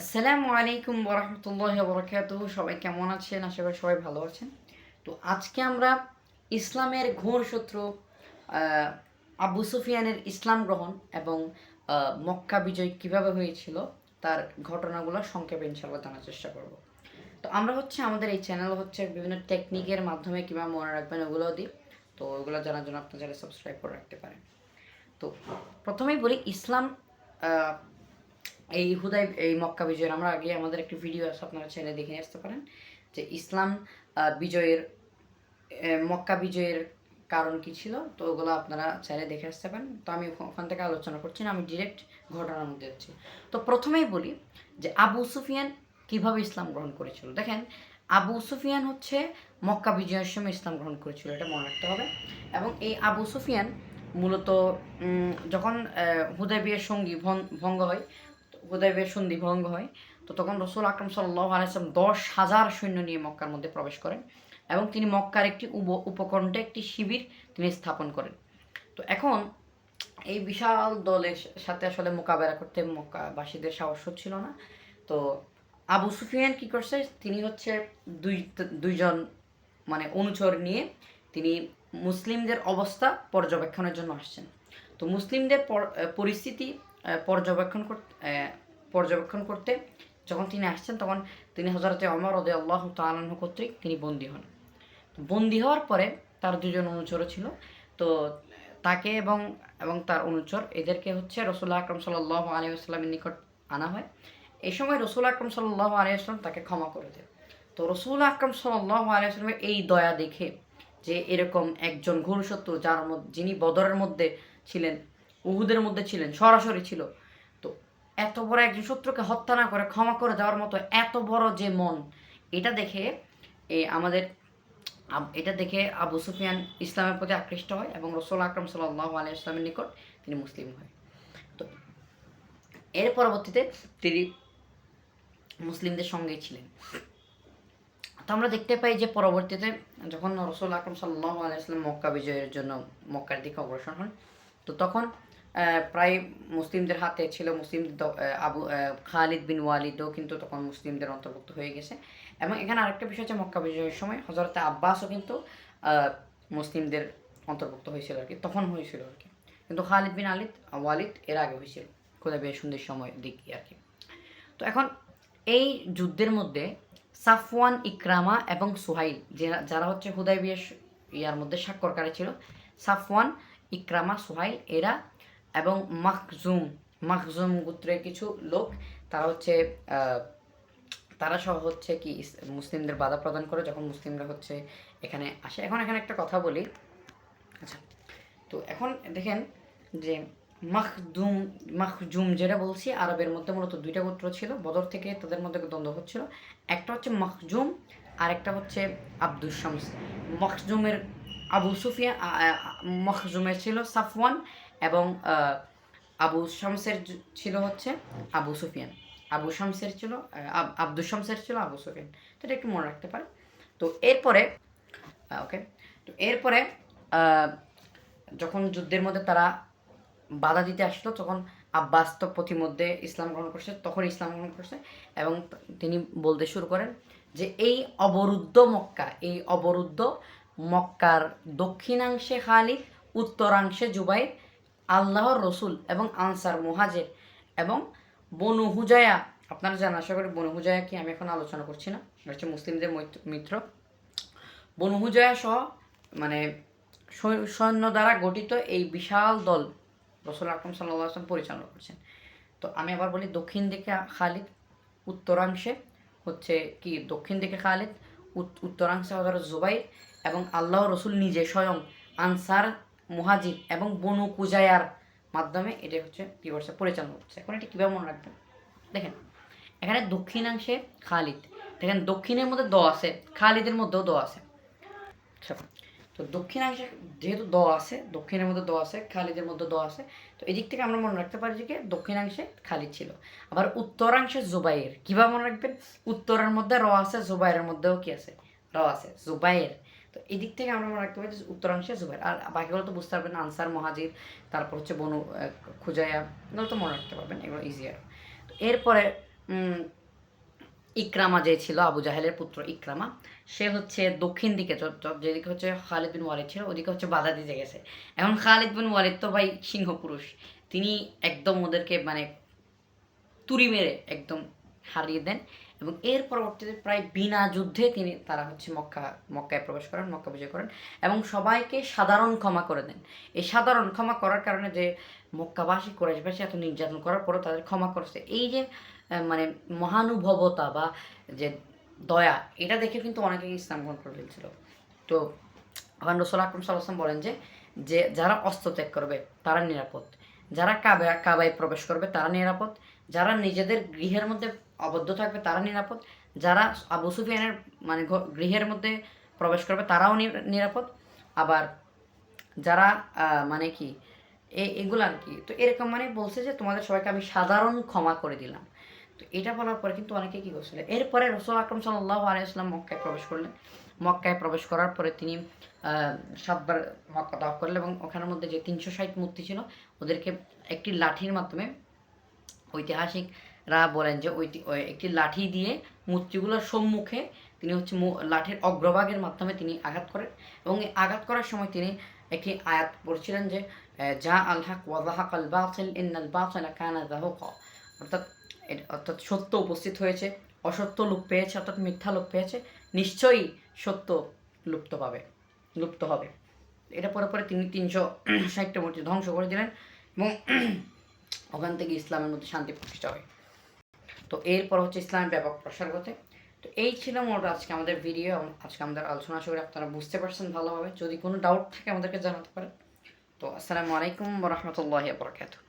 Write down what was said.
আসসালামু আলাইকুম ওরহমতুল্লাহি ওবরাকাতুহু। সবাই কেমন আছেন? আশা করি সবাই ভালো আছেন। তো আজকে আমরা ইসলামের ঘোর শত্রু আহ, আবু সুফিয়ানের ইসলাম গ্রহণ এবং মক্কা বিজয় কিভাবে হয়েছিল তার ঘটনাগুলো সংক্ষেপে ইনশাআল্লাহ জানার চেষ্টা করব। তো আমরা আমাদের এই চ্যানেল বিভিন্ন টেকনিকের মাধ্যমে কীভাবে মনে রাখবেন ওগুলো দিই। তো ওগুলো জানার জন্য আপনার চ্যানেল সাবস্ক্রাইব করে রাখতে পারেন। তো প্রথমেই বলি ইসলাম আহ, এই মক্কা বিজয়ের আমরা আগে আমাদের একটি ভিডিও আছে, আপনারা চ্যানেলে দেখে নিয়ে আসতে পারেন যে ইসলাম বিজয়ের মক্কা বিজয়ের কারণ কি ছিল। তো ওগুলো আপনারা চাইলে দেখে আসতে পারেন। তো আমি ওখান থেকে আলোচনা করছি না, আমি ডিরেক্ট ঘটনার মধ্যে যাচ্ছি। তো প্রথমেই বলি যে আবু সুফিয়ান কিভাবে ইসলাম গ্রহণ করেছিল। দেখেন, আবু সুফিয়ান মক্কা বিজয়ের সময় ইসলাম গ্রহণ করেছিল, এটা মনে রাখতে হবে। এবং এই আবু সুফিয়ান মূলত যখন হুদায়বিয়ার সঙ্গী ভঙ্গ হয়, হুদায়বিয়ার সন্ধি ভঙ্গ হয়, তো তখন রসুল আকরম সাল্লাল্লাহু আলাইহি ওয়াসাল্লাম 10,000 সৈন্য নিয়ে মক্কার মধ্যে প্রবেশ করেন এবং তিনি মক্কার একটি উপকণ্ঠে একটি শিবির তিনি স্থাপন করেন। তো এখন এই বিশাল দলের সাথে আসলে মোকাবেলা করতে মক্কাবাসীদের সাহস হচ্ছিল না। তো আবু সুফিয়ান কি করছে, তিনি দুইজন মানে অনুচর নিয়ে তিনি মুসলিমদের অবস্থা পর্যবেক্ষণের জন্য আসছেন। তো মুসলিমদের পরিস্থিতি পর্যবেক্ষণ করতে যখন তিনি আসছেন, তখন তিনি হযরতে ওমর রাদিয়াল্লাহু তাআলা আনহু কর্তৃক তিনি বন্দী হন। বন্দী হওয়ার পরে তার দুজন অনুচরও ছিল। তো তাকে এবং এবং তার অনুচর এদেরকে রাসূলুল্লাহ আকরাম সাল্লাল্লাহু আলাইহি ওয়াসাল্লামের নিকট আনা হয়। এই সময় রাসূল আকরাম সাল্লাল্লাহু আলাইহি ওয়াসাল্লাম তাকে ক্ষমা করে দেন। তো রাসূল আকরাম সাল্লাল্লাহু আলাইহি ওয়াসাল্লামের এই দয়া দেখে যে এরকম একজন ঘোর শত্রু যিনি বদরের মধ্যে ছিলেন, উহুদের মধ্যে ছিলেন, সরাসরি ছিল, তো এত বড় একজন শত্রুকে হত্যা না করে ক্ষমা করে দেওয়ার মতো এত বড় যে মন, এটা দেখে আমাদের এটা দেখে আবু সুফিয়ান ইসলামের প্রতি আকৃষ্ট হয় এবং রসুল আকরম সাল্লাল্লাহু আলাইহি ওয়াসাল্লামের নিকট তিনি মুসলিম হয়। তো এর পরবর্তীতে তিনি মুসলিমদের সঙ্গেই ছিলেন। তো আমরা দেখতে পাই যে পরবর্তীতে যখন রসুল আকরম সাল্লাল্লাহু আলাইহি ওয়াসাল্লাম মক্কা বিজয়ের জন্য মক্কার দিকে অগ্রসর হন, তো তখন প্রায় মুসলিমদের হাতে ছিল খালিদ বিন ওয়ালিদও কিন্তু তখন মুসলিমদের অন্তর্ভুক্ত হয়ে গেছে। এবং এখানে আরেকটা বিষয় হচ্ছে মক্কা বিজয়ের সময় হযরতে আব্বাসও কিন্তু মুসলিমদের অন্তর্ভুক্ত হয়েছিল আর কি, তখন হয়েছিল আর কি। কিন্তু খালিদ বিন ওয়ালিদ এর আগে হয়েছিল, হুদায়বিয়ার সন্ধির সময় দিক আর কি। তো এখন এই যুদ্ধের মধ্যে সাফওয়ান, ইকরামা এবং সুহাইল যারা হুদায়বিয়ার ইয়ার মধ্যে স্বাক্ষরকারী ছিল, সাফওয়ান, ইকরামা, সুহাইল এরা এবং মাখজুম গোত্রের কিছু লোক, তারা তারা সহ কি মুসলিমদের বাধা প্রদান করে যখন মুসলিমরা এখানে আসে। এখন এখানে একটা কথা বলি। আচ্ছা, তো এখন দেখেন যে মাখজুম যেটা বলছি, আরবের মধ্যে মূলত দুইটা গোত্র ছিল, বদর থেকে তাদের মধ্যে দ্বন্দ্ব হচ্ছিল। একটা মাখজুম আর একটা আব্দুস শামস। মখজুমের আবু সুফিয়ান, মখজুমের ছিল সাফওয়ান এবং আবু শামসের ছিল আবু সুফিয়ান। আব্দুস শামসের ছিল আবু সুফিয়ান। তো এটা একটু মনে রাখতে পারে। তো এরপরে ওকে, তো এরপরে যখন যুদ্ধের মধ্যে তারা বাধা দিতে আসলো, তখন আব্বাস তো প্রতিমধ্যে ইসলাম গ্রহণ করছে এবং তিনি বলতে শুরু করেন যে এই অবরুদ্ধ মক্কার দক্ষিণাংশে খালিদ, উত্তরাংশে জুবাইর, আল্লাহর রসুল এবং আনসার মুহাজির এবং বনু হুজায়া। আপনারা জানেন আশা করি বনু হুজায়া কি, আমি এখন আলোচনা করছি না, মুসলিমদের মিত্র। বনু হুজায়া সহ মানে সৈন্য দ্বারা গঠিত এই বিশাল দল রসুল আকরম সাল্লাল্লাহু আলাইহি ওয়াসাল্লাম পরিচালনা করছেন। তো আমি আবার বলি, দক্ষিণ দিকে খালিদ, উত্তরাংশে দক্ষিণ দিকে খালিদ, উত্তরাংশে হযরত জুবাইর এবং আল্লাহ রসুল নিজে স্বয়ং, আনসার, মুহাজির এবং বনু কুজায়ার মাধ্যমে এটা কি করছে, পরিচালনা করছে। এখন এটা কীভাবে মনে রাখবেন, দেখেন এখানে দক্ষিণাংশে খালিদ, দেখেন দক্ষিণের মধ্যে দ আছে, খালিদের মধ্যেও দ আছে। তো দক্ষিণাংশে যেহেতু দ আছে, দক্ষিণের মধ্যে দ আছে, খালিদের মধ্যে দ আছে, তো এদিক থেকে আমরা মনে রাখতে পারি যে দক্ষিণাংশে খালিদ ছিল। আবার উত্তরাংশে জুবাইর, কীভাবে মনে রাখবেন, উত্তরের মধ্যে র আছে, জুবাইরের মধ্যেও কি আছে, র আছে, জুবাইর। তো এই দিক থেকে আমরা মনে রাখতে পারি যে উত্তরাংশে জুবাইর। আর বাকিগুলো তো বুঝতে পারবেন, আনসার, মহাজির, তারপর বনু খুজায়া, এগুলো তো মনে রাখতে পারবেন, এগুলো ইজিয়ার। তো এরপরে উম, ইকরামা যে ছিল আবু জাহেলের পুত্র ইকরামা, সে হচ্ছে দক্ষিণ দিকে যেদিকে হচ্ছে খালিদ বিন ওয়ালিদ ছিল ওদিকে হচ্ছে বাধা দিতে গেছে। এখন খালিদ বিন ওয়ালিদ তো ভাই সিংহ পুরুষ, তিনি একদম ওদেরকে মানে তুড়ি মেরে একদম হারিয়ে দেন। এবং এর পরবর্তীতে প্রায় বিনা যুদ্ধে তারা হচ্ছে মক্কায় প্রবেশ করেন, মক্কা বিজয় করেন এবং সবাইকে সাধারণ ক্ষমা করে দেন। এই সাধারণ ক্ষমা করার কারণে যে মক্কাবাসী কুরাইশবাসী এত নির্যাতন করার পরও তাদের ক্ষমা করছে, এই যে মানে মহানুভবতা বা যে দয়া, এটা দেখে কিন্তু অনেকেই ইসলাম গ্রহণ করে ফেলছিল। তো এখন রসুল আকরম সাল্লাম বলেন যে যে যারা অস্ত্র ত্যাগ করবে তারা নিরাপদ, যারা কাবায় প্রবেশ করবে তারা নিরাপদ, যারা নিজেদের গৃহের মধ্যে আবদ্ধ থাকবে তারা নিরাপদ, যারা আবু সুফিয়ানের মানে গৃহের মধ্যে প্রবেশ করবে তারাও নিরাপদ, আবার যারা মানে কি এগুলো আর কি। তো এরকম মানে বলছে যে তোমাদের সবাইকে আমি সাধারণ ক্ষমা করে দিলাম। তো এটা বলার পরে কিন্তু অনেকে কী করছিল, এরপরে রসুল আকরম সাল্লাল্লাহু আলাইহি ওয়াসাল্লাম মক্কায় প্রবেশ করলেন। মক্কায় প্রবেশ করার পরে তিনি 7 বার মক্কা তাওয়াফ করলেন এবং ওখানের মধ্যে যে 360 মূর্তি ছিল ওদেরকে একটি লাঠির মাধ্যমে, ঐতিহাসিকরা বলেন যে একটি লাঠি দিয়ে মূর্তিগুলোর সম্মুখে তিনি হচ্ছে লাঠির অগ্রভাগের মাধ্যমে তিনি আঘাত করেন এবং এই আঘাত করার সময় তিনি একটি আয়াত পড়ছিলেন যে যা আল হক ওয়া যাহাকাল বাতিল ইন্নাল বাতিলা কানা যাহুকা, অর্থাৎ অর্থাৎ সত্য উপস্থিত হয়েছে, অসত্য লোপ পেয়েছে, অর্থাৎ মিথ্যা লোপ পেয়েছে, নিশ্চয়ই সত্য লুপ্ত হবে। এটা পরে পরে তিনি 360টা মূর্তি ধ্বংস করে দিলেন এবং ওখান থেকে ইসলামের মধ্যে শান্তি প্রতিষ্ঠা হয়। তো এরপর হচ্ছে ইসলামের ব্যাপক প্রসার ঘটে। তো এই ছিল মোট আজকে আমাদের ভিডিও এবং আজকে আমাদের আলোচনা। আশা করি আপনারা বুঝতে পারছেন ভালোভাবে। যদি কোনো ডাউট থাকে আমাদেরকে জানাতে পারেন। তো আসসালামু আলাইকুম ওয়া রাহমাতুল্লাহি ওয়া বারাকাতুহু।